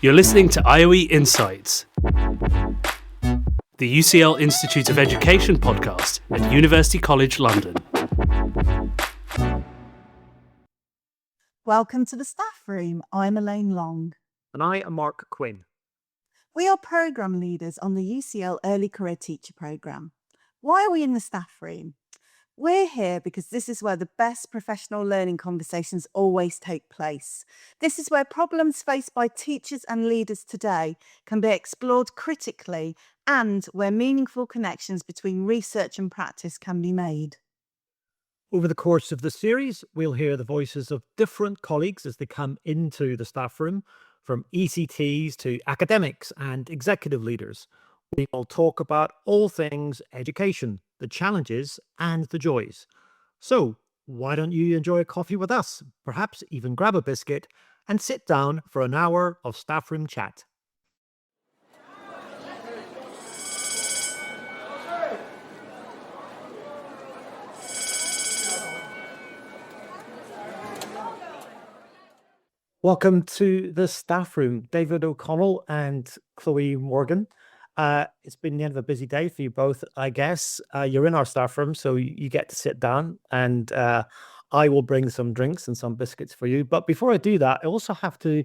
You're listening to IOE Insights, the UCL Institute of Education podcast at University College London. Welcome to the Staffroom. I'm Elaine Long. And I am Mark Quinn. We are programme leaders on the UCL Early Career Teacher programme. Why are we in the Staffroom? We're here because this is where the best professional learning conversations always take place. This is where problems faced by teachers and leaders today can be explored critically and where meaningful connections between research and practice can be made. Over the course of the series, we'll hear the voices of different colleagues as they come into the staff room, from ECTs to academics and executive leaders. We will talk about all things education, the challenges and the joys. So why don't you enjoy a coffee with us, perhaps even grab a biscuit and sit down for an hour of staff room chat. Welcome to the staff room, David O'Connell and Chloe Morgan. It's been the end of a busy day for you both, I guess. You're in our staff room, so you get to sit down, and I will bring some drinks and some biscuits for you. But before I do that, I also have to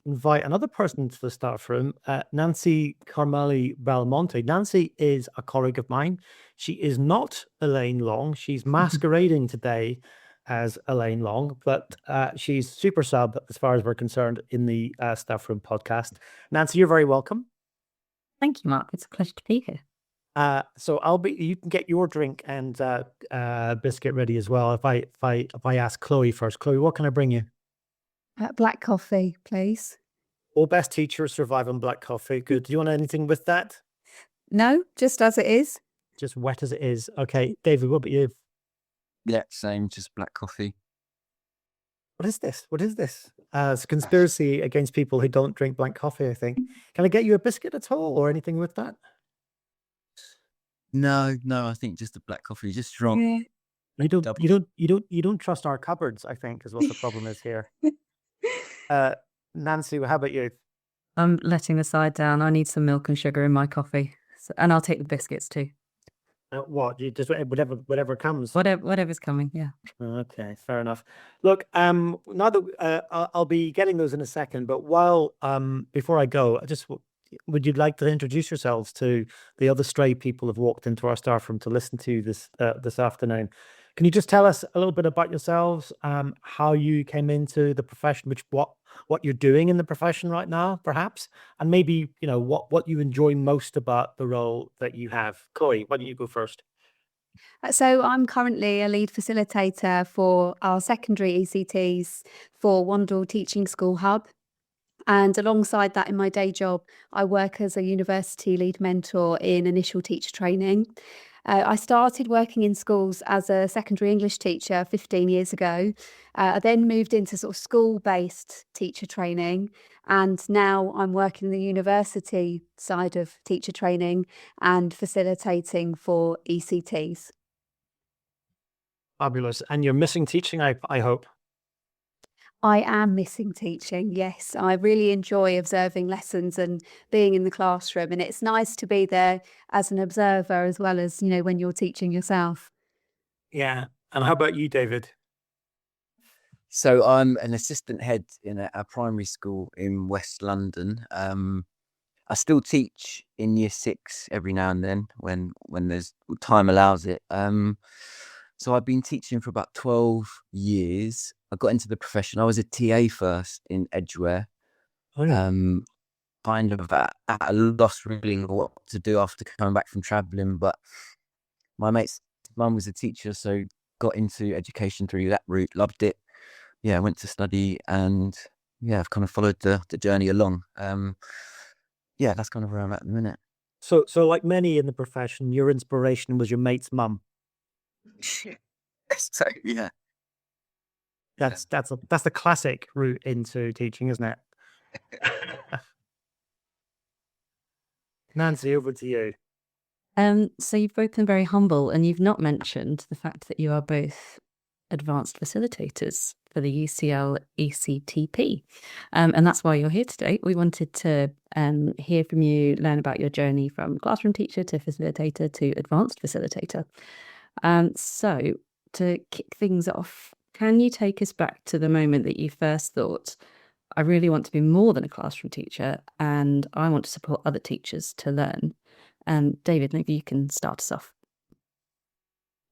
invite another person to the staff room, Nancy Karmali Belmonte. Nancy is a colleague of mine. She is not Elaine Long. She's masquerading today as Elaine Long, but she's super sub as far as we're concerned in the staff room podcast. Nancy, you're very welcome. Thank you, Mark. It's a pleasure to be here. So you can get your drink and biscuit ready as well. If I ask Chloe first, Chloe, what can I bring you? Black coffee, please. All best teachers survive on black coffee. Good. Do you want anything with that? No, just as it is. Just wet as it is. Okay, David, what about you? Yeah, same, just black coffee. What is this? It's a conspiracy against people who don't drink black coffee, I think. Can I get you a biscuit at all or anything with that? No, I think just the black coffee, just strong. Yeah. You don't trust our cupboards, I think, is what the problem is here. Nancy, how about you? I'm letting the side down. I need some milk and sugar in my coffee. And I'll take the biscuits too. What? You just whatever comes. Whatever's coming, yeah. Okay, fair enough. Look, now that I'll be getting those in a second, but before I go, would you like to introduce yourselves to the other stray people who've walked into our staff room to listen to this afternoon? Can you just tell us a little bit about yourselves, how you came into the profession, what you're doing in the profession right now, perhaps, and maybe what you enjoy most about the role that you have? Chloe, why don't you go first? So I'm currently a lead facilitator for our secondary ECTs for Wandle Teaching School Hub. And alongside that, in my day job, I work as a university lead mentor in initial teacher training. I started working in schools as a secondary English teacher 15 years ago. I then moved into sort of school-based teacher training, and now I'm working the university side of teacher training and facilitating for ECTs. Fabulous. And you're missing teaching, I hope. I am missing teaching, yes. I really enjoy observing lessons and being in the classroom, and it's nice to be there as an observer as well as, when you're teaching yourself. Yeah. And how about you, David? So I'm an assistant head in a primary school in West London. I still teach in year 6 every now and then when there's time allows it. So I've been teaching for about 12 years. I got into the profession. I was a TA first in Edgware. Oh, yeah. Kind of at a loss really what to do after coming back from travelling. But my mate's mum was a teacher, so got into education through that route. Loved it. Yeah, went to study and I've kind of followed the journey along. That's kind of where I'm at the minute. So like many in the profession, your inspiration was your mate's mum. So yeah. That's the classic route into teaching, isn't it? Nancy, over to you. So you've both been very humble, and you've not mentioned the fact that you are both advanced facilitators for the UCL ECTP. And that's why you're here today. We wanted to hear from you, learn about your journey from classroom teacher to facilitator to advanced facilitator. So to kick things off, can you take us back to the moment that you first thought, I really want to be more than a classroom teacher and I want to support other teachers to learn? David, maybe you can start us off.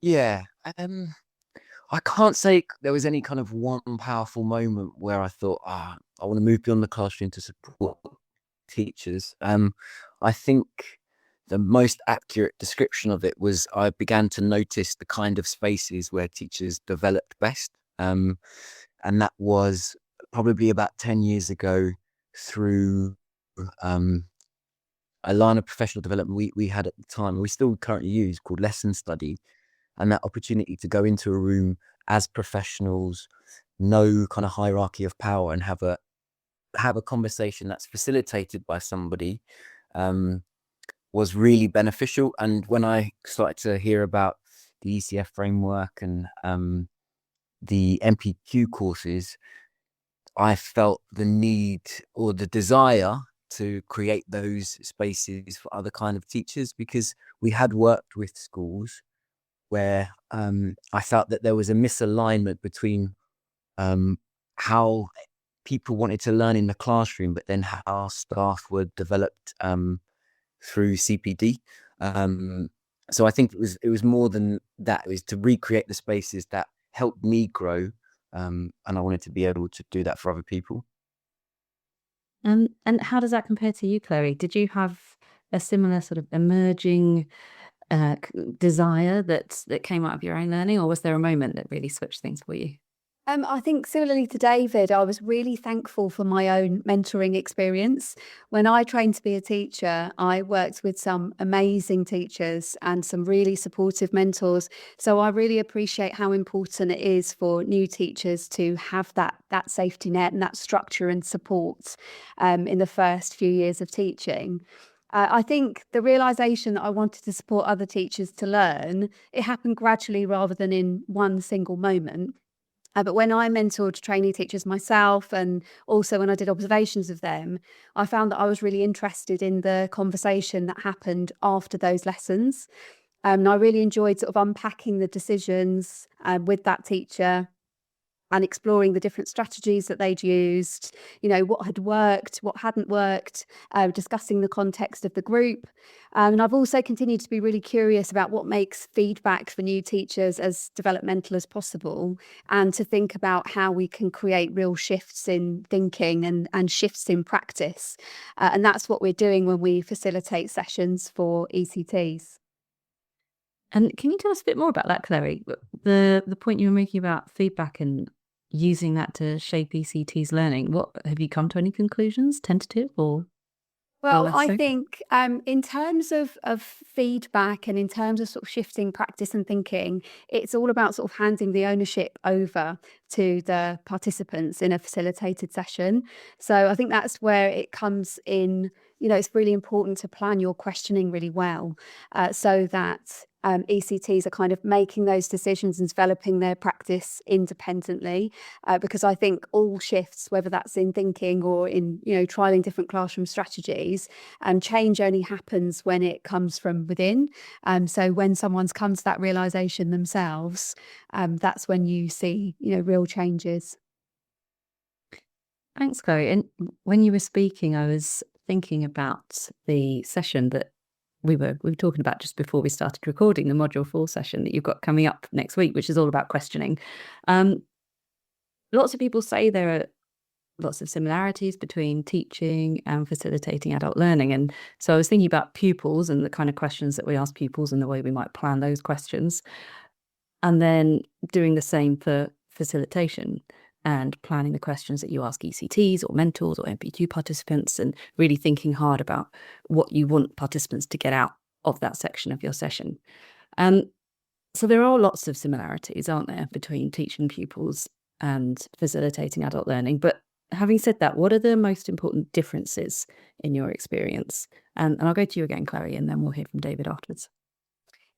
Yeah. I can't say there was any kind of one powerful moment where I thought, I want to move beyond the classroom to support teachers. I think the most accurate description of it was I began to notice the kind of spaces where teachers developed best. And that was probably about 10 years ago through a line of professional development we had at the time, and we still currently use, called lesson study. And that opportunity to go into a room as professionals, no kind of hierarchy of power, and have a conversation that's facilitated by somebody was really beneficial. And when I started to hear about the ECF framework and the MPQ courses, I felt the need or the desire to create those spaces for other kind of teachers, because we had worked with schools where I felt that there was a misalignment between how people wanted to learn in the classroom, but then how staff were developed through CPD. So I think it was more than that. It was to recreate the spaces that helped me grow, and I wanted to be able to do that for other people. And how does that compare to you, Chloe? Did you have a similar sort of emerging desire that came out of your own learning, or was there a moment that really switched things for you? I think similarly to David, I was really thankful for my own mentoring experience. When I trained to be a teacher, I worked with some amazing teachers and some really supportive mentors. So I really appreciate how important it is for new teachers to have that safety net and that structure and support in the first few years of teaching. I think the realization that I wanted to support other teachers to learn, it happened gradually rather than in one single moment. But when I mentored trainee teachers myself, and also when I did observations of them, I found that I was really interested in the conversation that happened after those lessons. And I really enjoyed sort of unpacking the decisions with that teacher and exploring the different strategies that they'd used, what had worked, what hadn't worked, discussing the context of the group. And I've also continued to be really curious about what makes feedback for new teachers as developmental as possible, and to think about how we can create real shifts in thinking and shifts in practice. And that's what we're doing when we facilitate sessions for ECTs. And can you tell us a bit more about that, Chloe? The point you were making about feedback and using that to shape ECT's learning. What have you come to any conclusions, tentative or? Well, less I so? think in terms of feedback and in terms of sort of shifting practice and thinking, it's all about sort of handing the ownership over to the participants in a facilitated session. So I think that's where it comes in. It's really important to plan your questioning really well, so that ECTs are kind of making those decisions and developing their practice independently, because I think all shifts, whether that's in thinking or in trialing different classroom strategies, change only happens when it comes from within. So when someone's come to that realization themselves, that's when you see real changes. Thanks, Chloe. And when you were speaking, I was thinking about the session that we were talking about just before we started recording, the Module 4 session that you've got coming up next week, which is all about questioning. Lots of people say there are lots of similarities between teaching and facilitating adult learning. And so I was thinking about pupils and the kind of questions that we ask pupils and the way we might plan those questions. And then doing the same for facilitation and planning the questions that you ask ECTs or mentors or MPQ participants, and really thinking hard about what you want participants to get out of that section of your session. So there are lots of similarities, aren't there, between teaching pupils and facilitating adult learning. But having said that, what are the most important differences in your experience? And I'll go to you again, Chloe, and then we'll hear from David afterwards.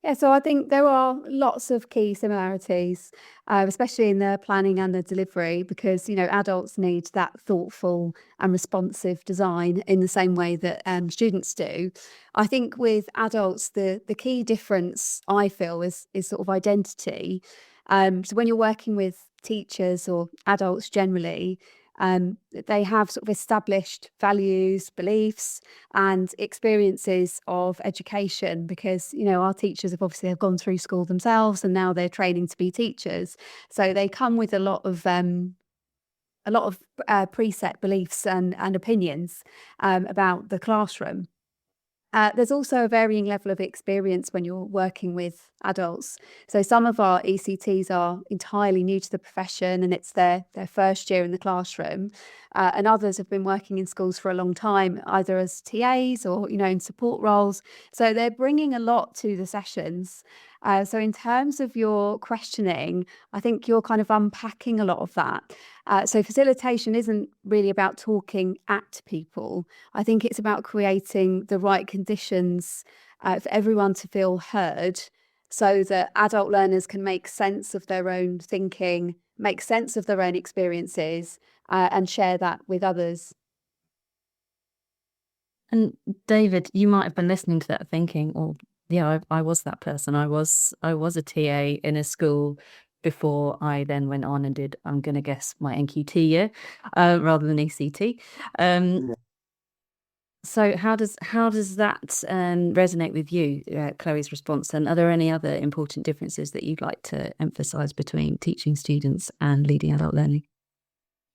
Yeah, so I think there are lots of key similarities, especially in the planning and the delivery, because adults need that thoughtful and responsive design in the same way that students do. I think with adults, the key difference I feel is sort of identity. So when you're working with teachers or adults generally, they have sort of established values, beliefs, and experiences of education because our teachers have gone through school themselves and now they're training to be teachers, so they come with a lot of preset beliefs and opinions about the classroom. There's also a varying level of experience when you're working with adults. So some of our ECTs are entirely new to the profession and it's their first year in the classroom. And others have been working in schools for a long time, either as TAs or, in support roles. So they're bringing a lot to the sessions. So in terms of your questioning, I think you're kind of unpacking a lot of that. So facilitation isn't really about talking at people. I think it's about creating the right conditions for everyone to feel heard so that adult learners can make sense of their own thinking, make sense of their own experiences, and share that with others. And David, you might have been listening to that thinking, or yeah, I was that person. I was a TA in a school before I then went on and did, I'm going to guess, my NQT year rather than ECT. So how does that resonate with you, Chloe's response? And are there any other important differences that you'd like to emphasise between teaching students and leading adult learning?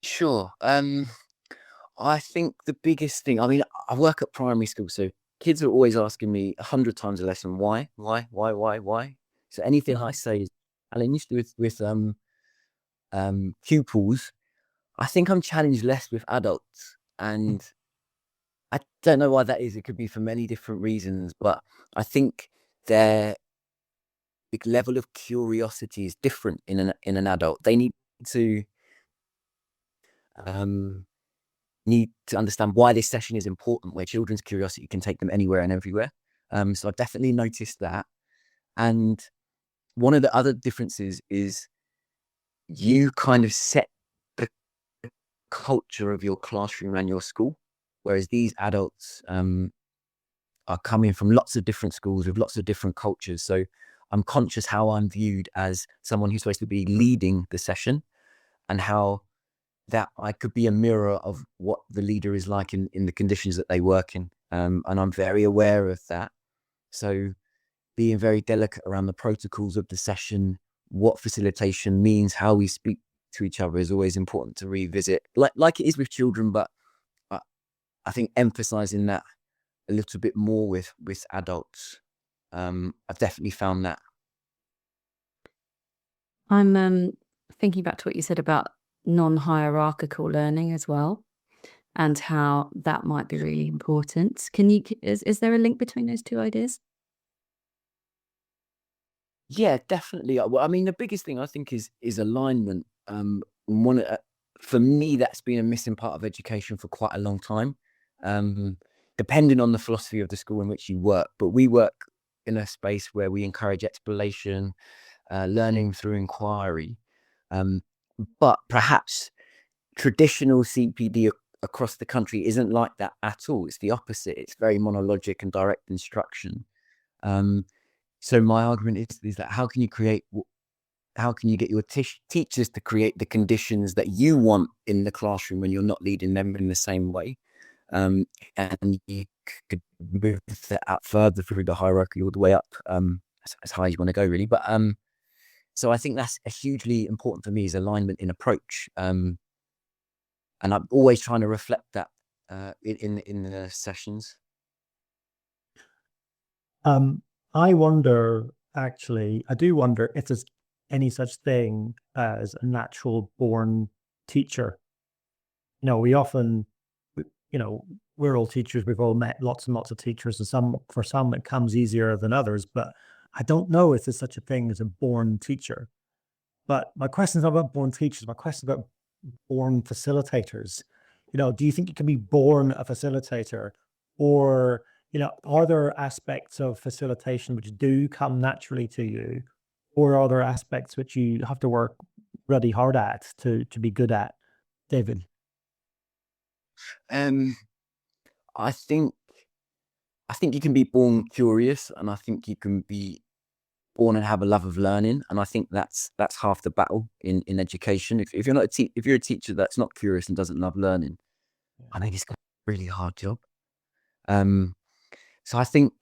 Sure. I think the biggest thing, I work at primary school, so kids are always asking me 100 times a lesson, why? So anything I say is challenged with pupils. I think I'm challenged less with adults, and I don't know why that is. It could be for many different reasons, but I think their level of curiosity is different in an adult. They need to understand why this session is important, where children's curiosity can take them anywhere and everywhere. So I've definitely noticed that. And one of the other differences is you kind of set the culture of your classroom and your school, whereas these adults are coming from lots of different schools with lots of different cultures. So I'm conscious how I'm viewed as someone who's supposed to be leading the session, and how that I could be a mirror of what the leader is like in the conditions that they work in. And I'm very aware of that. So being very delicate around the protocols of the session, what facilitation means, how we speak to each other is always important to revisit, like it is with children, but I think emphasizing that a little bit more with adults. I've definitely found that. I'm thinking back to what you said about non-hierarchical learning as well, and how that might be really important. Is there a link between those two ideas? Yeah, definitely. Well, the biggest thing I think is alignment. For me, that's been a missing part of education for quite a long time. Depending on the philosophy of the school in which you work, but we work in a space where we encourage exploration, learning through inquiry. But perhaps traditional CPD across the country isn't like that at all. It's the opposite. It's very monologic and direct instruction. So my argument is that how can you get your teachers to create the conditions that you want in the classroom when you're not leading them in the same way? And you could move that out further through the hierarchy all the way up, as high as you want to go, really. But so I think that's a hugely important for me, is alignment in approach. And I'm always trying to reflect that in the sessions. I do wonder if there's any such thing as a natural born teacher. We often, we're all teachers. We've all met lots and lots of teachers, and for some it comes easier than others, but I don't know if there's such a thing as a born teacher. But my question is not about born teachers. My question is about born facilitators. Do you think you can be born a facilitator, or are there aspects of facilitation which do come naturally to you, or are there aspects which you have to work really hard at to be good at, David? Um, I think you can be born curious, and I think you can be born and have a love of learning, and I think that's half the battle in education. If you're not if you're a teacher that's not curious and doesn't love learning, I think it's got a really hard job. So I think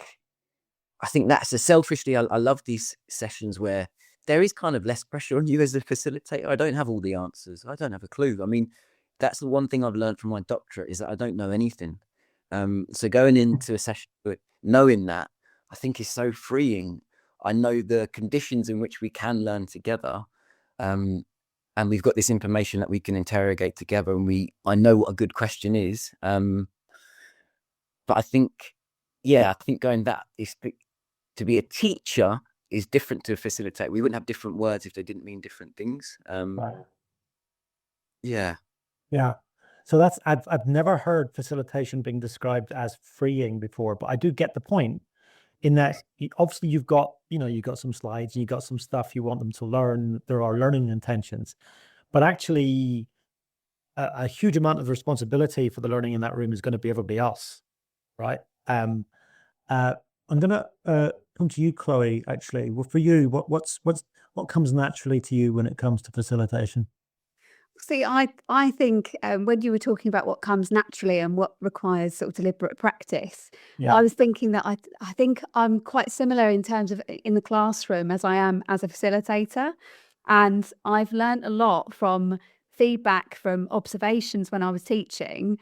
that's selfishly, I love these sessions where there is kind of less pressure on you as a facilitator. I don't have all the answers. I don't have a clue. I mean, that's the one thing I've learned from my doctorate, is that I don't know anything. So going into a session knowing that, I think is so freeing. I know the conditions in which we can learn together. And we've got this information that we can interrogate together, and I know what a good question is. But I think going that is to be a teacher is different to a facilitator. We wouldn't have different words if they didn't mean different things. Right. Yeah. Yeah. So I've never heard facilitation being described as freeing before, but I do get the point in that obviously you've got some slides and you've got some stuff you want them to learn. There are learning intentions, but actually a huge amount of responsibility for the learning in that room is going to be everybody else, right? I'm gonna come to you, Chloe. Actually, well, for you, what comes naturally to you when it comes to facilitation? See, I think when you were talking about what comes naturally and what requires sort of deliberate practice, Yeah. I was thinking that I think I'm quite similar in terms of in the classroom as I am as a facilitator. And I've learned a lot from feedback from observations when I was teaching.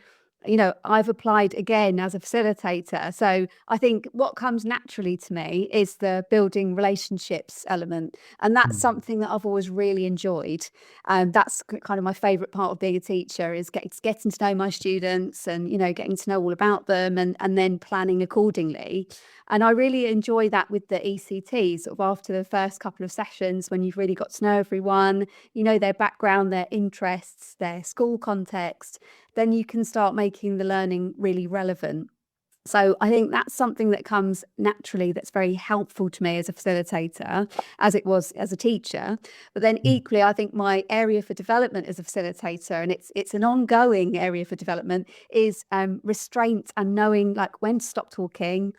I've applied again as a facilitator. So I think what comes naturally to me is the building relationships element. And that's something that I've always really enjoyed. That's kind of my favourite part of being a teacher, is getting to know my students and, getting to know all about them and then planning accordingly. And I really enjoy that with the ECTs, sort of after the first couple of sessions, when you've really got to know everyone, their background, their interests, their school context, then you can start making the learning really relevant. So I think that's something that comes naturally, that's very helpful to me as a facilitator, as it was as a teacher. But then equally, I think my area for development as a facilitator, and it's an ongoing area for development, is restraint and knowing when to stop talking,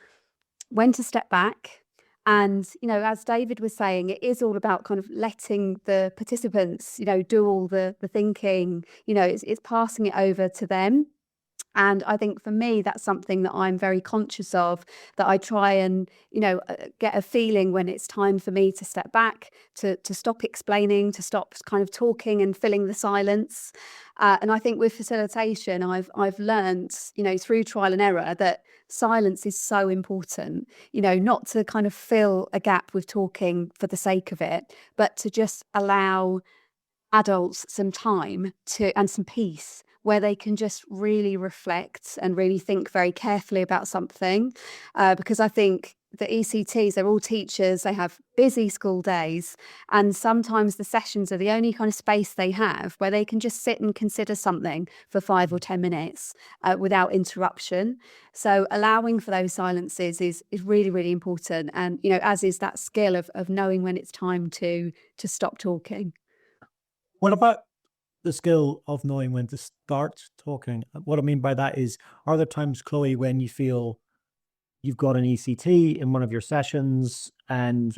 when to step back. And, as David was saying, it is all about kind of letting the participants, do all the thinking, it's passing it over to them. And I think for me, that's something that I'm very conscious of, that I try and, get a feeling when it's time for me to step back, to stop explaining, to stop kind of talking and filling the silence. And I think with facilitation, I've learned, through trial and error, that silence is so important, not to kind of fill a gap with talking for the sake of it, but to just allow adults some time and some peace, where they can just really reflect and really think very carefully about something. Because I think the ECTs, they're all teachers, they have busy school days, and sometimes the sessions are the only kind of space they have where they can just sit and consider something for 5 or 10 minutes without interruption. So allowing for those silences is really, really important. And, as is that skill of knowing when it's time to stop talking. What about the skill of knowing when to start talking? What I mean by that is, are there times, Chloe, when you feel you've got an ECT in one of your sessions and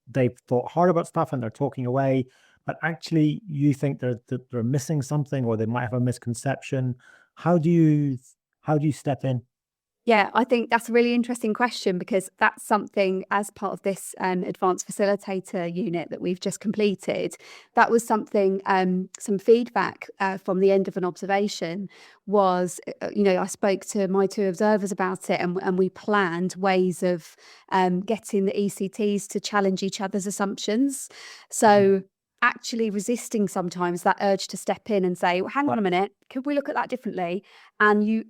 they've thought hard about stuff and they're talking away, but actually you think they're missing something, or they might have a misconception? How do you step in? Yeah, I think that's a really interesting question, because that's something, as part of this advanced facilitator unit that we've just completed, that was something, some feedback from the end of an observation was, I spoke to my 2 observers about it, and we planned ways of getting the ECTs to challenge each other's assumptions. So actually resisting sometimes that urge to step in and say, well, hang on a minute, could we look at that differently? And you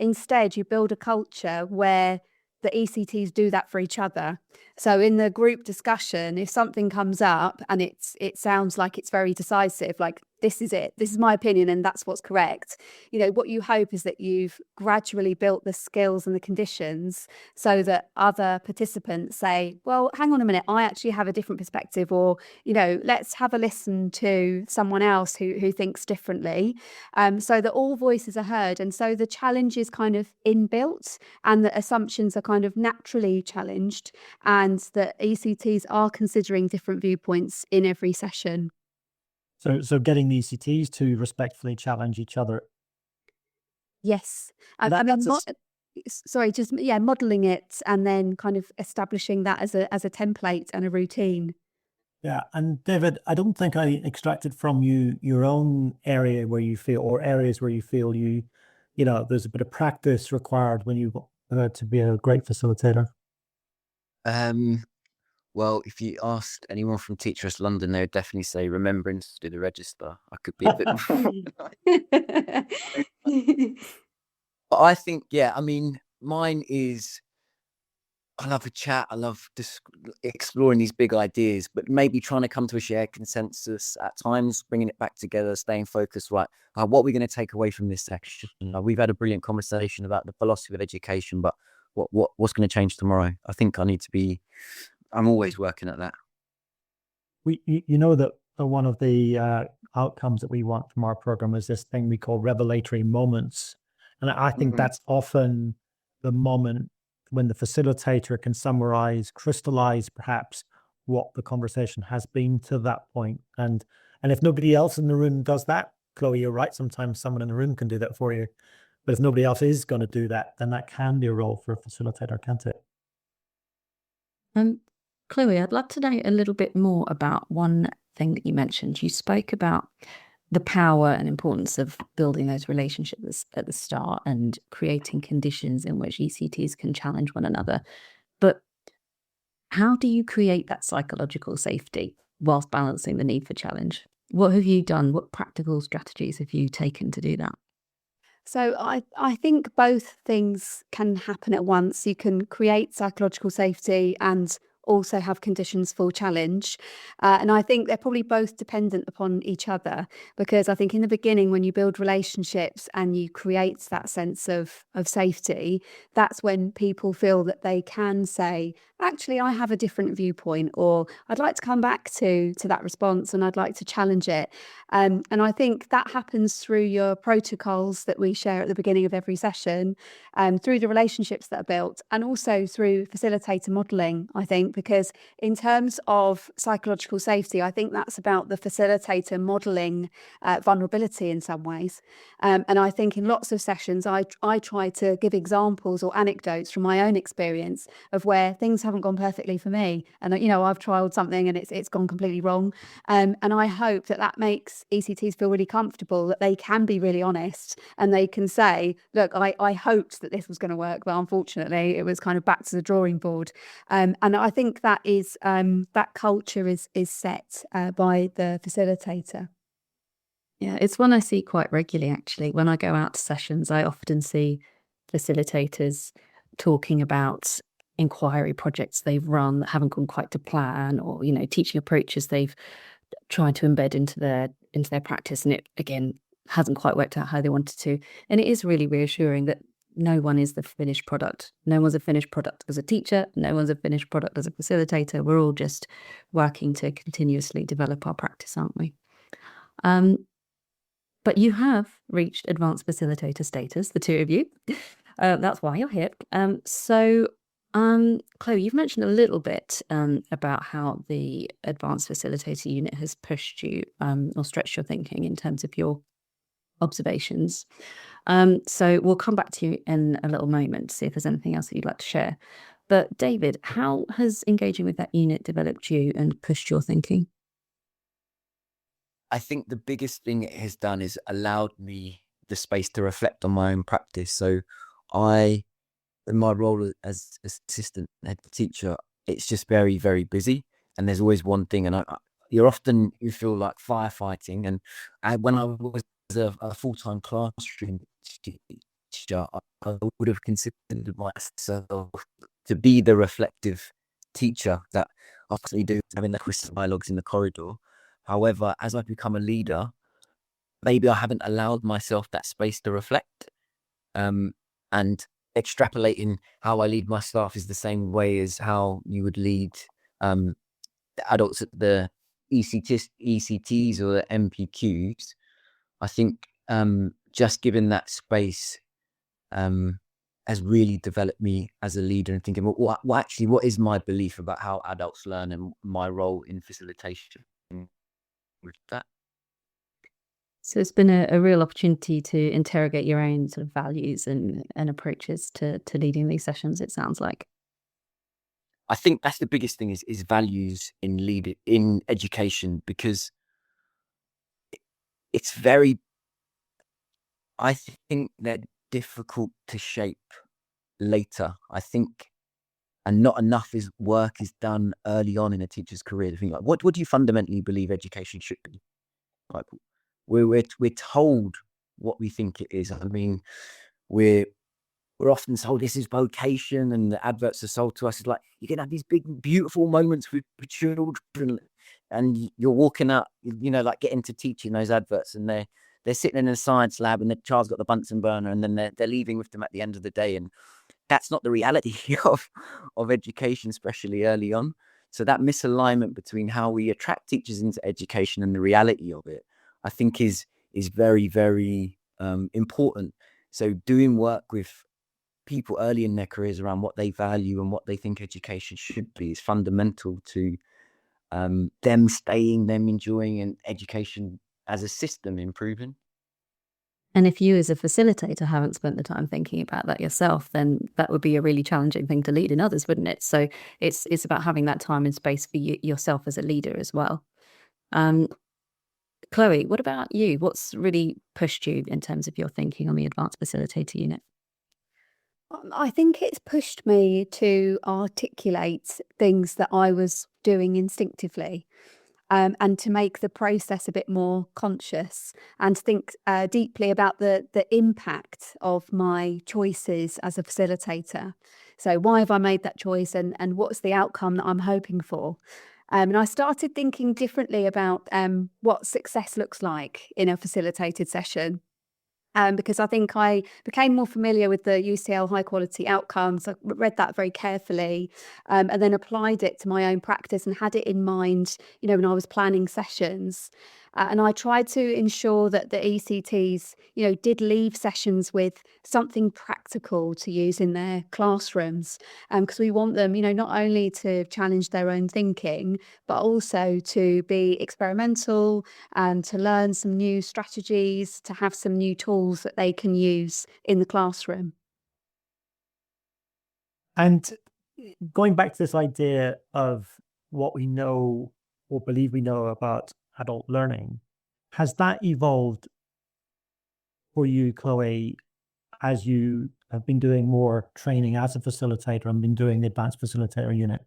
build a culture where the ECTs do that for each other. So in the group discussion, if something comes up and it sounds like it's very decisive, like this is it, this is my opinion and that's what's correct. What you hope is that you've gradually built the skills and the conditions so that other participants say, well, hang on a minute, I actually have a different perspective, or let's have a listen to someone else who thinks differently, so that all voices are heard, and so the challenge is kind of inbuilt and the assumptions are kind of naturally challenged, and that ECTs are considering different viewpoints in every session. So getting the ECTs to respectfully challenge each other. Yes. I That, mean, that's a, sorry, just, yeah, modeling it and then kind of establishing that as a template and a routine. Yeah, and David, I don't think I extracted from you your own area where you feel, or areas where you feel there's a bit of practice required when you to be a great facilitator. Well, if you asked anyone from Teachers London, they would definitely say remembrance to do the register. I could be a bit but I think, yeah, I mean, mine is, I love a chat. I love exploring these big ideas, but maybe trying to come to a shared consensus at times, bringing it back together, staying focused. Right, what are we going to take away from this section? We've had a brilliant conversation about the philosophy of education, but what's going to change tomorrow? I think I need to be. I'm always working at that. You know that one of the outcomes that we want from our program is this thing we call revelatory moments, and I think that's often the moment when the facilitator can summarize, crystallize perhaps what the conversation has been to that point. And if nobody else in the room does that, Chloe, you're right, sometimes someone in the room can do that for you. But if nobody else is going to do that, then that can be a role for a facilitator, can't it? Chloe, I'd love to know a little bit more about one thing that you mentioned. You spoke about the power and importance of building those relationships at the start and creating conditions in which ECTs can challenge one another. But how do you create that psychological safety whilst balancing the need for challenge? What have you done? What practical strategies have you taken to do that? So I think both things can happen at once. You can create psychological safety and also have conditions for challenge. And I think they're probably both dependent upon each other, because I think in the beginning, when you build relationships and you create that sense of safety, that's when people feel that they can say, actually, I have a different viewpoint, or I'd like to come back to that response and I'd like to challenge it. And I think that happens through your protocols that we share at the beginning of every session, through the relationships that are built, and also through facilitator modelling, I think, because in terms of psychological safety, I think that's about the facilitator modelling vulnerability in some ways. And I think in lots of sessions, I try to give examples or anecdotes from my own experience of where things haven't gone perfectly for me. And, I've trialed something and it's gone completely wrong. And I hope that makes ECTs feel really comfortable, that they can be really honest and they can say, look, I hoped that this was going to work, but unfortunately it was kind of back to the drawing board. And I think that is that culture is set by the facilitator. Yeah, it's one I see quite regularly, actually. When I go out to sessions, I often see facilitators talking about inquiry projects they've run that haven't gone quite to plan, or, teaching approaches they've tried to embed into their practice, and it, again, hasn't quite worked out how they wanted to. And it is really reassuring that no one is the finished product. No one's a finished product as a teacher. No one's a finished product as a facilitator. We're all just working to continuously develop our practice, aren't we? But you have reached advanced facilitator status, the two of you. That's why you're here. Chloe, you've mentioned a little bit about how the advanced facilitator unit has pushed you or stretched your thinking in terms of your observations. So we'll come back to you in a little moment to see if there's anything else that you'd like to share. But David, how has engaging with that unit developed you and pushed your thinking? I think the biggest thing it has done is allowed me the space to reflect on my own practice. So in my role as assistant head teacher, it's just very, very busy, and there's always one thing, and you feel like firefighting. And when I was a full-time classroom teacher, I would have considered myself to be the reflective teacher that I actually do, having the crystal dialogues in the corridor. However, as I've become a leader, maybe I haven't allowed myself that space to reflect. And extrapolating how I lead my staff is the same way as how you would lead the adults at the ECTs or the MPQs. I think just giving that space has really developed me as a leader, and thinking, well, what is my belief about how adults learn and my role in facilitation with that. So it's been a real opportunity to interrogate your own sort of values and approaches to leading these sessions, it sounds like. I think that's the biggest thing is values in education, because it's I think they're difficult to shape later. I think, and not enough work is done early on in a teacher's career to think, like, what do you fundamentally believe education should be? Like, we're told what we think it is. I mean, we're often told this is vocation, and the adverts are sold to us. It's like, you're gonna have these big, beautiful moments with children, and you're walking out, like getting to teaching those adverts, and they're sitting in a science lab, and the child's got the Bunsen burner, and then they're leaving with them at the end of the day, and that's not the reality of education, especially early on. So that misalignment between how we attract teachers into education and the reality of it, I think is very, very important. So doing work with people early in their careers around what they value and what they think education should be is fundamental to them staying, them enjoying, and education as a system improving. And if you as a facilitator haven't spent the time thinking about that yourself, then that would be a really challenging thing to lead in others, wouldn't it? So it's about having that time and space for yourself as a leader as well. Chloe, what about you? What's really pushed you in terms of your thinking on the Advanced Facilitator unit? I think it's pushed me to articulate things that I was doing instinctively, and to make the process a bit more conscious, and think deeply about the impact of my choices as a facilitator. So why have I made that choice, and what's the outcome that I'm hoping for? And I started thinking differently about what success looks like in a facilitated session. Because I think I became more familiar with the UCL high quality outcomes. I read that very carefully, and then applied it to my own practice and had it in mind, when I was planning sessions. And I tried to ensure that the ECTs, did leave sessions with something practical to use in their classrooms, because we want them, not only to challenge their own thinking, but also to be experimental and to learn some new strategies, to have some new tools that they can use in the classroom. And going back to this idea of what we know or believe we know about adult learning, has that evolved for you, Chloe, as you have been doing more training as a facilitator and been doing the Advanced Facilitator unit?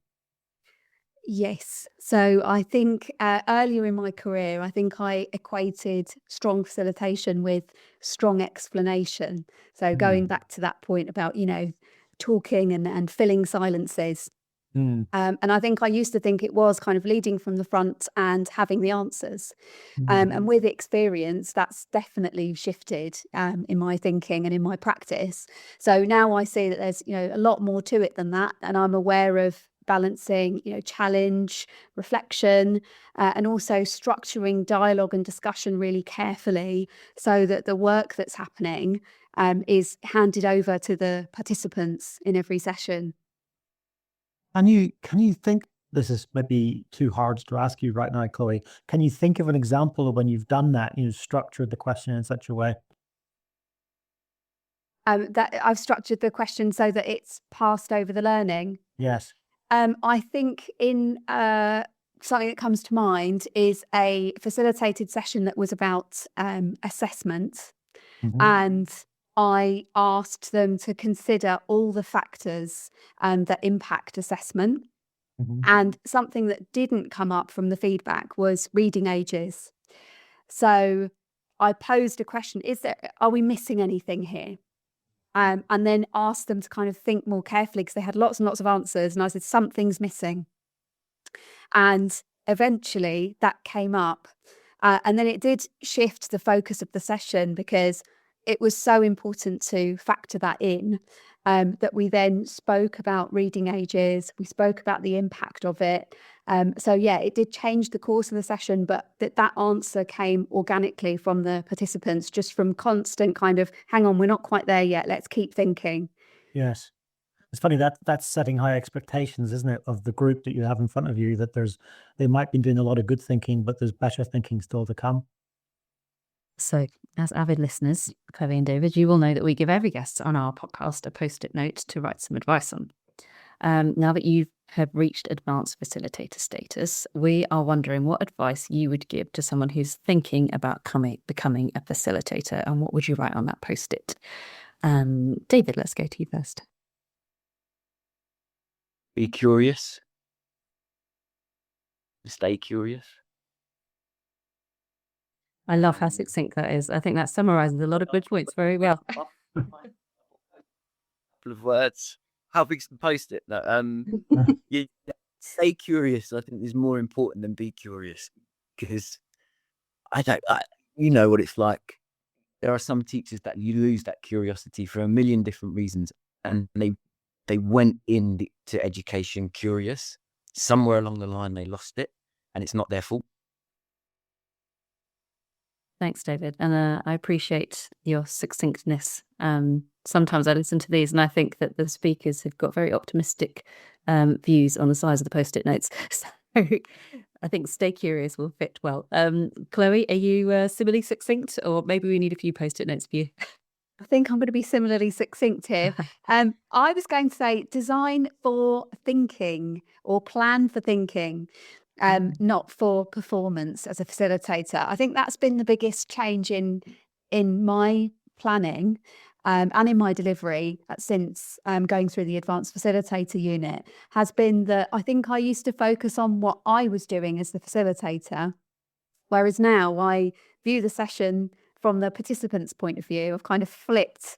Yes. So I think earlier in my career, I think I equated strong facilitation with strong explanation. So going back to that point about, talking and filling silences. And I think I used to think it was kind of leading from the front and having the answers. And with experience, that's definitely shifted in my thinking and in my practice. So now I see that there's, a lot more to it than that. And I'm aware of balancing, challenge, reflection, and also structuring dialogue and discussion really carefully so that the work that's happening is handed over to the participants in every session. Can you think, this is maybe too hard to ask you right now, Chloe, can you think of an example of when you've done that, structured the question in such a way? That I've structured the question so that it's passed over the learning. Yes. I think in something that comes to mind is a facilitated session that was about assessment. And I asked them to consider all the factors that impact assessment. And something that didn't come up from the feedback was reading ages. So I posed a question, are we missing anything here? And then asked them to kind of think more carefully, because they had lots and lots of answers. And I said, something's missing. And eventually that came up. And then it did shift the focus of the session because it was so important to factor that in, that we then spoke about reading ages, we spoke about the impact of it. So yeah, it did change the course of the session, but that answer came organically from the participants, just from constant kind of, hang on, we're not quite there yet, let's keep thinking. Yes. It's funny that's setting high expectations, isn't it, of the group that you have in front of you, that they might be doing a lot of good thinking, but there's better thinking still to come. So, as avid listeners, Chloe and David, you will know that we give every guest on our podcast a post-it note to write some advice on. Now that you have reached advanced facilitator status, we are wondering what advice you would give to someone who's thinking about becoming a facilitator, and what would you write on that post-it? David, let's go to you first. Be curious. Stay curious. I love how succinct that is. I think that summarizes a lot of good points very well. Couple of words. How big's the post-it? No, you stay curious. I think is more important than be curious, because you know what it's like. There are some teachers that you lose that curiosity for a million different reasons, and they went into education curious. Somewhere along the line, they lost it, and it's not their fault. Thanks, David. And I appreciate your succinctness. Sometimes I listen to these and I think that the speakers have got very optimistic views on the size of the post-it notes. So I think stay curious will fit well. Chloe, are you similarly succinct, or maybe we need a few post-it notes for you? I think I'm going to be similarly succinct here. I was going to say design for thinking, or plan for thinking. Not for performance as a facilitator. I think that's been the biggest change in my planning and in my delivery since going through the advanced facilitator unit, has been that I think I used to focus on what I was doing as the facilitator, whereas now I view the session from the participant's point of view. I've kind of flipped.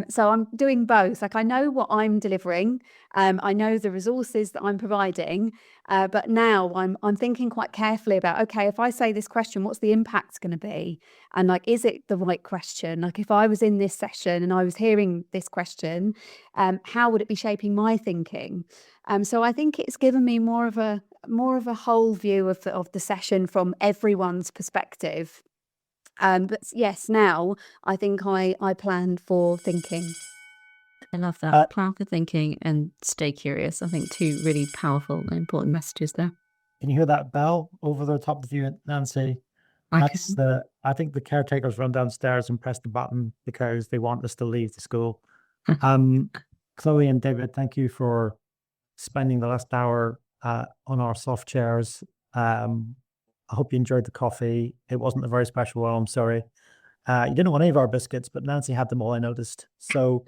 So I'm doing both. Like, I know what I'm delivering. I know the resources that I'm providing. But now I'm thinking quite carefully about, okay, if I say this question, what's the impact going to be? And like, is it the right question? Like, if I was in this session and I was hearing this question, how would it be shaping my thinking? So I think it's given me more of a whole view of the session from everyone's perspective. But yes, now I think I plan for thinking. I love that. Plan for thinking and stay curious. I think two really powerful and important messages there. Can you hear that bell over the top of you, Nancy? I think the caretakers run downstairs and press the button because they want us to leave the school. Chloe and David, thank you for spending the last hour on our soft chairs. I hope you enjoyed the coffee. It wasn't a very special one, I'm sorry. You didn't want any of our biscuits, but Nancy had them all, I noticed. So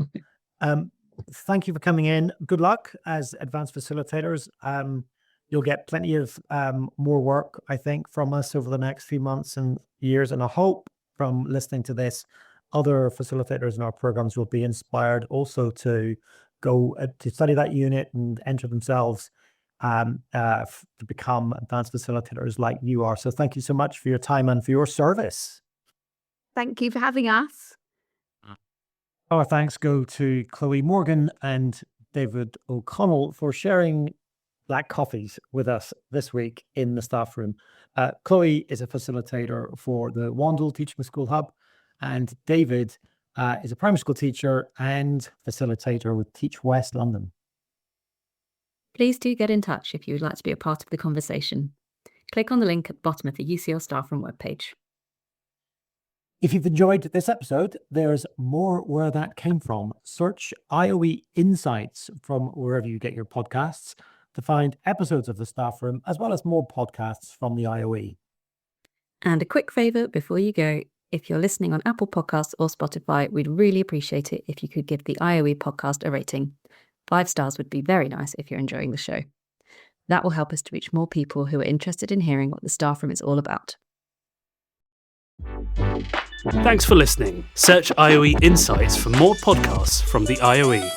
thank you for coming in. Good luck as advanced facilitators. You'll get plenty of more work, I think, from us over the next few months and years. And I hope from listening to this, other facilitators in our programs will be inspired also to go to study that unit and enter themselves to become advanced facilitators like you are. So thank you so much for your time and for your service. Thank you for having us. Our thanks go to Chloe Morgan and David O'Connell for sharing black coffees with us this week in the staff room. Chloe is a facilitator for the Wandle Teaching School Hub, and David is a primary school teacher and facilitator with Teach West London. Please do get in touch if you would like to be a part of the conversation. Click on the link at the bottom of the UCL Staffroom webpage. If you've enjoyed this episode, there's more where that came from. Search IOE Insights from wherever you get your podcasts to find episodes of the Staffroom, as well as more podcasts from the IOE. And a quick favour before you go, if you're listening on Apple Podcasts or Spotify, we'd really appreciate it if you could give the IOE podcast a rating. 5 stars would be very nice if you're enjoying the show. That will help us to reach more people who are interested in hearing what the Staffroom is all about. Thanks for listening. Search IOE Insights for more podcasts from the IOE.